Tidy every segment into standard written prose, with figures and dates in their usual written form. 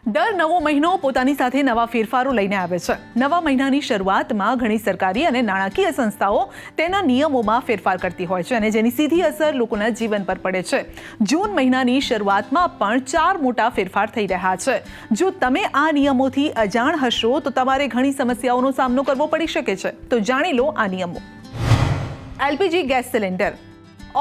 દર નવો મહિનો પોતાની સાથે નવા ફેરફારો લઈને આવે છે। નવા મહિનાની શરૂઆતમાં ઘણી સરકારી અને નાણાકીય સંસ્થાઓ તેના નિયમોમાં ફેરફાર કરતી હોય છે અને જેની સીધી અસર લોકોના જીવન પર પડે છે। જૂન મહિનાની શરૂઆતમાં પણ 4 મોટા ફેરફાર થઈ રહ્યા છે। જો તમે આ નિયમોથી અજાણ હશો તો તમારે ઘણી સમસ્યાઓનો સામનો કરવો પડી શકે છે। તો જાણી લો આ નિયમો। LPG gas cylinder.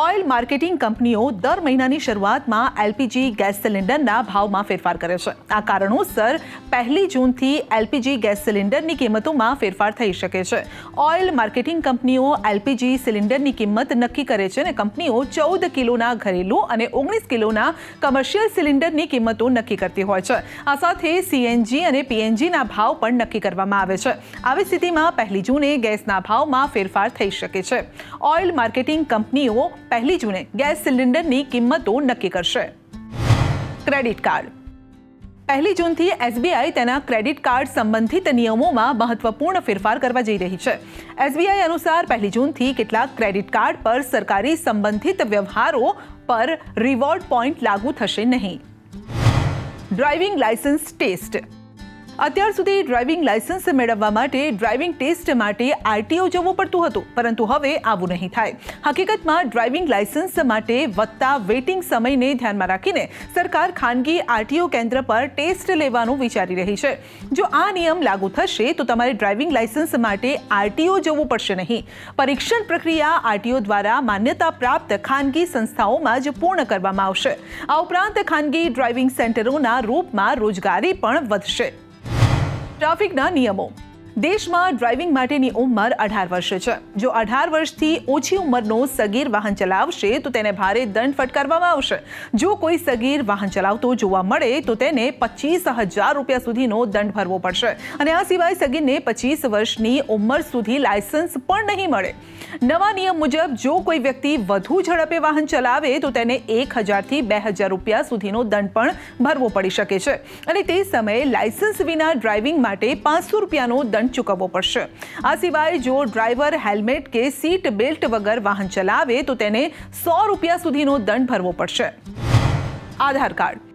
Oil marketing કંપનીઓ દર મહિનાની શરૂઆતમાં એલપીજી ગેસ સિલિન્ડરના ભાવમાં ફેરફાર કરે છે। આ કારણોસર 1 જૂનથી એલપીજી ગેસ સિલિન્ડરની કિંમતોમાં ફેરફાર થઈ શકે છે। ઓઇલ માર્કેટિંગ કંપનીઓ એલપીજી સિલિન્ડરની કિંમત નક્કી કરે છે અને કંપનીઓ 14 કિલોના ઘરેલું અને 19 કિલોના કમર્શિયલ સિલિન્ડરની કિંમતો નક્કી કરતી હોય છે। આ સાથે સીએનજી અને પીએનજીના ભાવ પણ નક્કી કરવામાં આવે છે। આવી સ્થિતિમાં 1 જૂને ગેસના ભાવમાં ફેરફાર થઈ શકે છે। ઓઇલ માર્કેટિંગ કંપનીઓ 1 જૂને ગેસ સિલિન્ડરની કિંમતો નક્કી કરશે। Credit card. 1 જૂનથી એસબીઆઈ તેના ક્રેડિટ કાર્ડ સંબંધિત નિયમોમાં મહત્વપૂર્ણ ફેરફાર કરવા જઈ રહી છે। એસબીઆઈ અનુસાર 1 જૂનથી કેટલાક ક્રેડિટ કાર્ડ પર સરકારી સંબંધિત વ્યવહારો પર રિવોર્ડ પોઈન્ટ લાગુ થશે નહીં। Driving licence test. અત્યાર સુધી ડ્રાઇવિંગ લાયસન્સ મેળવવા માટે ડ્રાઇવિંગ ટેસ્ટ માટે આરટીઓ જવું પડતું હતું, પરંતુ હવે આવું નહીં થાય। હકીકતમાં ડ્રાઇવિંગ લાયસન્સ માટે વધતા વેઇટિંગ સમયને ધ્યાનમાં રાખીને સરકાર ખાનગી આરટીઓ કેન્દ્ર પર ટેસ્ટ લેવાનું વિચારી રહી છે। જો આ નિયમ લાગુ થશે તો તમારે ડ્રાઇવિંગ લાયસન્સ માટે આરટીઓ જવું પડશે નહીં। પરીક્ષણ પ્રક્રિયા આરટીઓ દ્વારા માન્યતા પ્રાપ્ત ખાનગી સંસ્થાઓમાં જ પૂર્ણ કરવામાં આવશે। આ ઉપરાંત ખાનગી ડ્રાઇવિંગ સેન્ટરોના રૂપમાં રોજગારી પણ વધશે। ટ્રાફિકના નિયમો। દેશમાં ડ્રાઇવિંગ માટેની ઉંમર 18 વર્ષ છે। જો 18 વર્ષથી ઓછી ઉંમરનો સગીર વાહન ચલાવશે તો તેને ભારે દંડ ફટકારવામાં આવશે। જો કોઈ સગીર વાહન ચલાવતો જોવા મળે તો તેને 25,000 રૂપિયા સુધીનો દંડ ભરવો પડશે અને આ સિવાય સગીરને 25 વર્ષની ઉંમર સુધી લાયસન્સ પણ નહીં મળે। નવા નિયમ મુજબ જો કોઈ વ્યક્તિ વધુ ઝડપે વાહન ચલાવે તો તેને 1,000 થી 2,000 રૂપિયા સુધીનો દંડ પણ ભરવો પડી શકે છે અને તે સમયે લાયસન્સ વિના ડ્રાઇવિંગ માટે 500 રૂપિયાનો દંડ ચૂકવવો પડશે। આ સિવાય જો ડ્રાઈવર હેલ્મેટ કે સીટ બેલ્ટ વગર વાહન ચલાવે તો તેને 100 રૂપિયા સુધીનો દંડ ભરવો પડશે। આધાર કાર્ડ।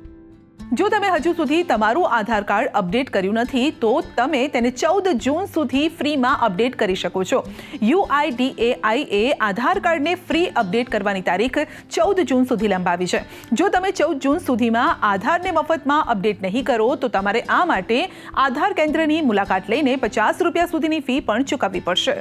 જો તમે હજુ સુધી તમારું આધાર કાર્ડ અપડેટ કર્યું નથી તો તમે તેને 14 જૂન સુધી ફ્રીમાં અપડેટ કરી શકો છો। યુઆઈડીએઆઈએ આધાર કાર્ડને ફ્રી અપડેટ કરવાની તારીખ 14 જૂન સુધી લંબાવી છે। જો તમે 14 જૂન સુધીમાં આધારને મફતમાં અપડેટ નહીં કરો તો તમારે આ માટે આધાર કેન્દ્રની મુલાકાત લઈને 50 રૂપિયા સુધીની ફી પણ ચૂકવવી પડશે।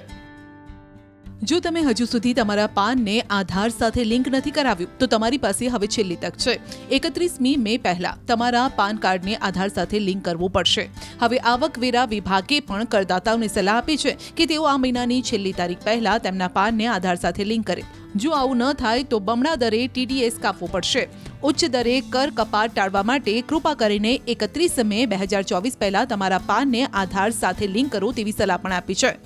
જો તમે હજુ સુધી તમારા પાનને આધાર સાથે લિંક નથી કરાવ્યું તો તમારી પાસે હવે છેલ્લી તક છે। 31મી મે પહેલા તમારા પાન કાર્ડને આધાર સાથે લિંક કરવું પડશે। હવે આવકવેરા વિભાગે પણ કરદાતાઓને સલાહ આપી છે કે તેઓ આ મહિનાની છેલ્લી તારીખ પહેલા તેમના પાનને આધાર સાથે લિંક કરે। જો આવું ન થાય તો બમણા દરે ટીડીએસ કાપવો પડશે। ઉચ્ચ દરે કર કપાત ટાળવા માટે કૃપા કરીને 31 મે 2024 પહેલા તમારા પાનને આધાર સાથે લિંક કરો તેવી સલાહ પણ આપી છે।